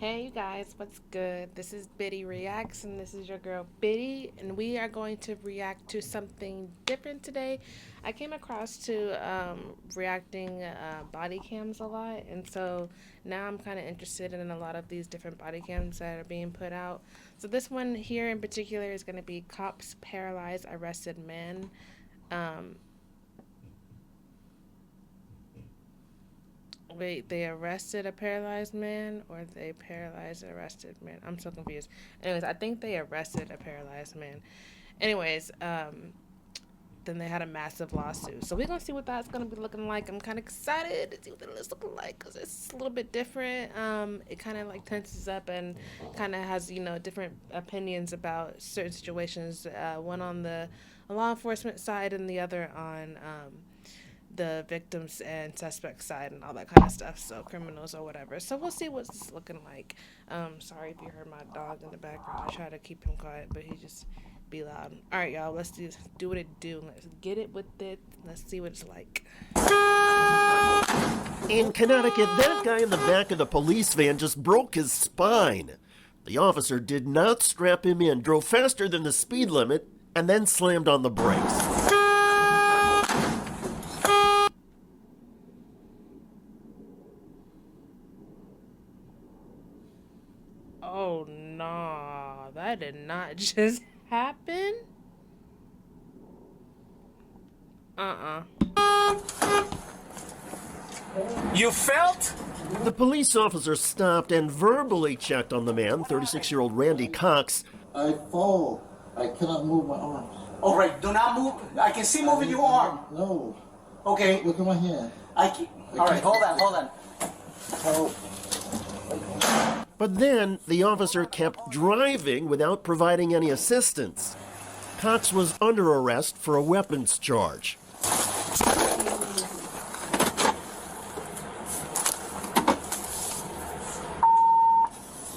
Hey you guys, what's good? This is BITTYreacts and this is your girl Bitty, and we are going to react to something different today. I came across to reacting body cams a lot, and so now I'm kind of interested in a lot of these different body cams that are being put out. So this one here in particular is going to be cops paralyze arrested man. Um, Wait, they arrested a paralyzed man or they paralyzed an arrested man? I'm so confused. Anyways, I think they arrested a paralyzed man. Anyways, then they had a massive lawsuit. So we're going to see what that's going to be looking like. I'm kind of excited to see what it's looking like because it's a little bit different. It kind of like tenses up and kind of has, different opinions about certain situations. One on the law enforcement side and the other on the victims and suspects side and all that kind of stuff, so criminals or whatever. So we'll see what's this looking like. Sorry if you heard my dog in the background. I try to keep him quiet, but he just be loud. All right, y'all, let's do what it do. Let's get it with it. Let's see what it's like. In Connecticut, that guy in the back of the police van just broke his spine. The officer did not strap him in, drove faster than the speed limit, and then slammed on the brakes. Oh no, that did not just happen. You felt? The police officer stopped and verbally checked on the man, 36-year-old Randy Cox. I fall. I cannot move my arms. All right, do not move. I can see moving your arm. No. Okay. Look at my hand. All right, hold on. Help. But then the officer kept driving without providing any assistance. Cox was under arrest for a weapons charge.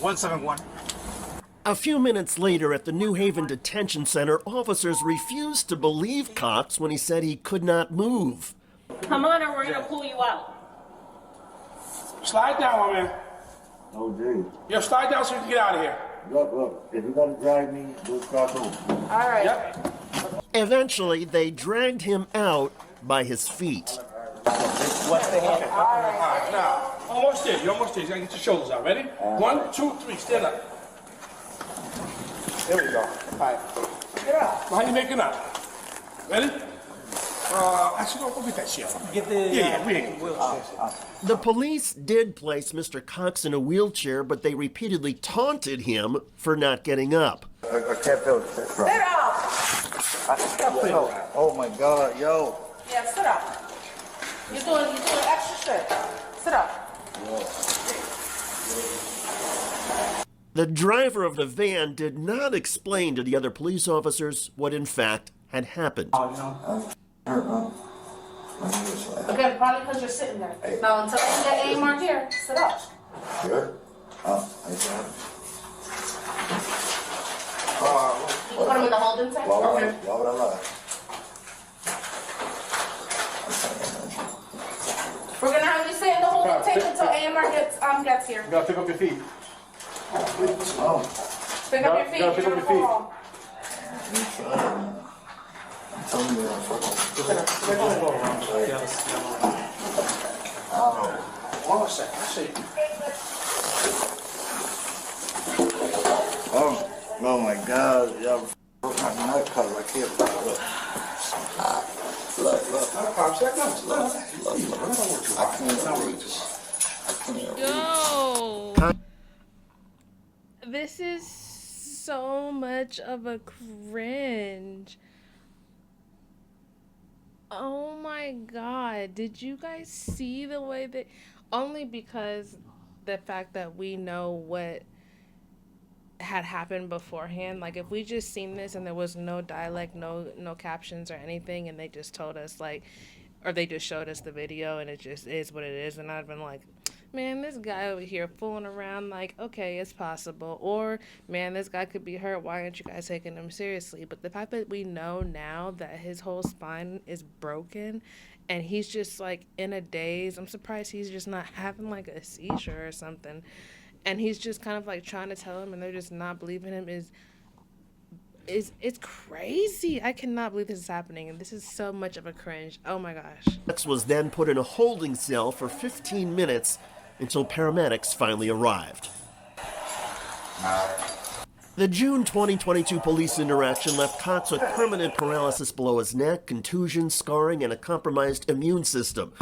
$171. A few minutes later at the New Haven Detention Center, officers refused to believe Cox when he said he could not move. Come on or we're going to pull you out. Slide down, my man. Oh, geez. Yo, slide down so you can get out of here. Look. If you're going to drag me, we'll cross over. All right. Yep. Eventually, they dragged him out by his feet. What's the hand? All right, now. Almost there. You're almost there. You got to get your shoulders out. Ready? 1, 2, 3. Stand up. There we go. All right. Get up. How you making up? Ready? Actually, go get that shit. Get the Yeah, we ain't. The police did place Mr. Cox in a wheelchair, but they repeatedly taunted him for not getting up. I can't feel it. Sit up. Oh, my God, yo. Yeah, sit up. You're doing extra shit. Sit up. The driver of the van did not explain to the other police officers what in fact had happened. Okay, probably because you're sitting there. Now, until I get A mark here, sit up. Good? I got it. You put them in the holding tank? Okay. Why would I lie? We're going to have you stay in the holding tank until AMR gets here. You got to pick up your feet. Oh, Pick up your feet. No, pick You're up gonna your feet. fall. I'm telling you, I'm Hold on a second. I see. Oh my God, y'all broke my nut cutter. I can't look. Yo, this is so much of a cringe. Oh my God, did you guys see the way that, only because the fact that we know what had happened beforehand. Like if we just seen this and there was no dialect, no captions or anything, and they just told us like, or they just showed us the video and it just is what it is, and I'd been like, man, this guy over here fooling around, like, okay, it's possible. Or, man, this guy could be hurt. Why aren't you guys taking him seriously? But the fact that we know now that his whole spine is broken and he's just, like, in a daze, I'm surprised he's just not having, like, a seizure or something. and he's just kind of like trying to tell him, and they're just not believing him. It's crazy. I cannot believe this is happening, and this is so much of a cringe. Oh my gosh. X was then put in a holding cell for 15 minutes until paramedics finally arrived. The June 2022 police interaction left Cox with permanent paralysis below his neck, contusion, scarring, and a compromised immune system.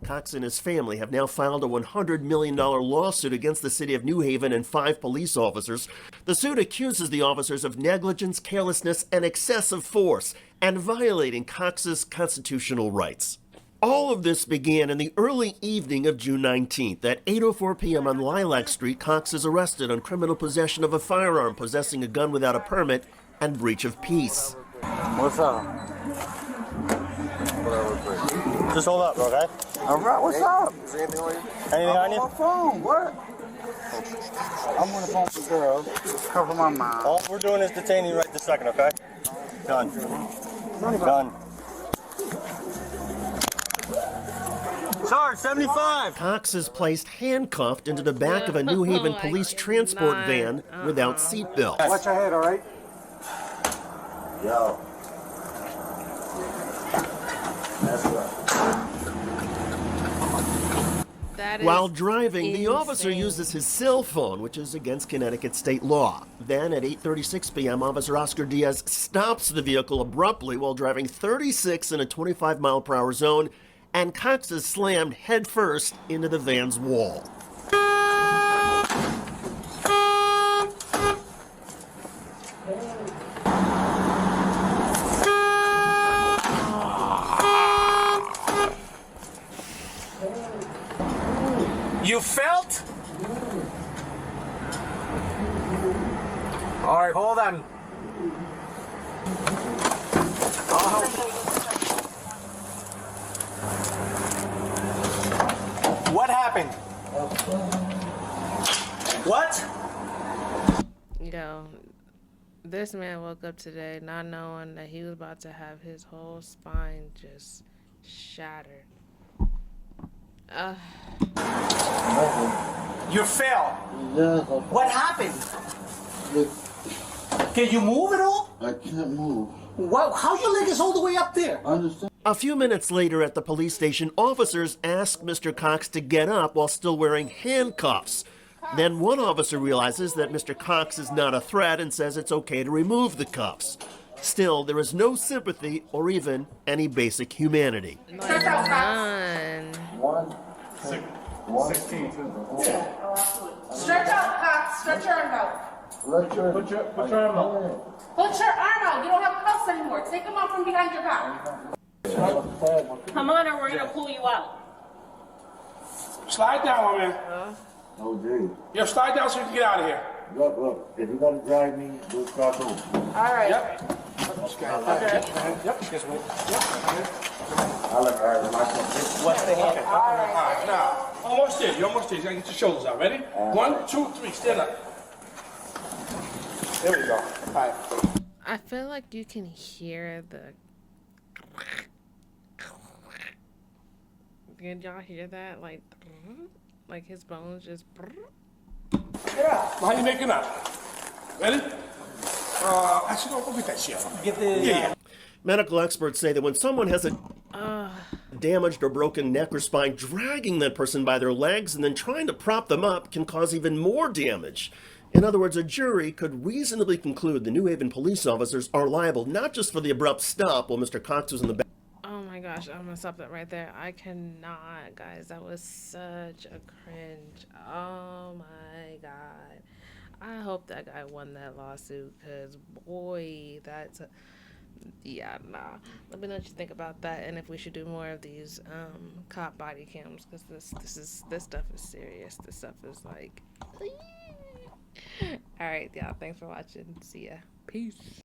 Cox and his family have now filed a $100 million lawsuit against the city of New Haven and 5 police officers. The suit accuses the officers of negligence, carelessness, and excessive force, and violating Cox's constitutional rights. All of this began in the early evening of June 19th. At 8:04 p.m. on Lilac Street, Cox is arrested on criminal possession of a firearm, possessing a gun without a permit, and breach of peace. What's up? Just hold up, okay? All right, what's up? Anything on I'm on you? my phone, what? I'm on the phone with the girl. Cover my mouth. All we're doing is detaining you right this second, okay? Done. Done. Sarge, 75! Cox is placed handcuffed into the back of a New Haven police transport van without seatbelts. Watch your head, all right? Yo. That's right. That is While driving, the insane. officer uses his cell phone, which is against Connecticut state law. Then, at 8:36 p.m., Officer Oscar Diaz stops the vehicle abruptly while driving 36 in a 25-mile-per-hour zone, and Cox is slammed headfirst into the van's wall. You felt? All right, hold on. I'll help. What happened? What? Yo, this man woke up today not knowing that he was about to have his whole spine just shattered. You fell. Yeah, What happened? Can you move at all? I can't move. Wow, how your leg is all the way up there? I understand. A few minutes later at the police station, officers ask Mr. Cox to get up while still wearing handcuffs. Then one officer realizes that Mr. Cox is not a threat and says it's okay to remove the cuffs. Still, there is no sympathy or even any basic humanity. Like, none. 16. Stretch out, Cox. Stretch your arm out. Put your arm out. Put your arm out. You don't have cuffs anymore. Take them out from behind your back. Come on, or we're gonna pull you out. Slide down, my man. Oh, geez. Yo, slide down so you can get out of here. Look, if you gotta drive me, do it cross over. All right. Yep. Okay. Yep. This way. Yep. I look hard. What's the hand? All right, now. Almost there. You're almost there. You gotta get your shoulders out. Ready? 1, 2, 3. Stand up. There we go. All right. I feel like you can hear the. Did y'all hear that? Like his bones just. How you making up? Ready? Actually, don't go get that shit. Get the. Yeah. Medical experts say that when someone has a damaged or broken neck or spine, dragging that person by their legs and then trying to prop them up can cause even more damage. In other words, a jury could reasonably conclude the New Haven police officers are liable not just for the abrupt stop while Mr. Cox was in the back. Oh my gosh, I'm gonna stop that right there. I cannot, guys. That was such a cringe. Oh my god. I hope that guy won that lawsuit, because boy, that's yeah, nah. Let me know what you think about that, and if we should do more of these cop body cams, because this stuff is serious. This stuff is like all right, y'all, thanks for watching. See ya. Peace.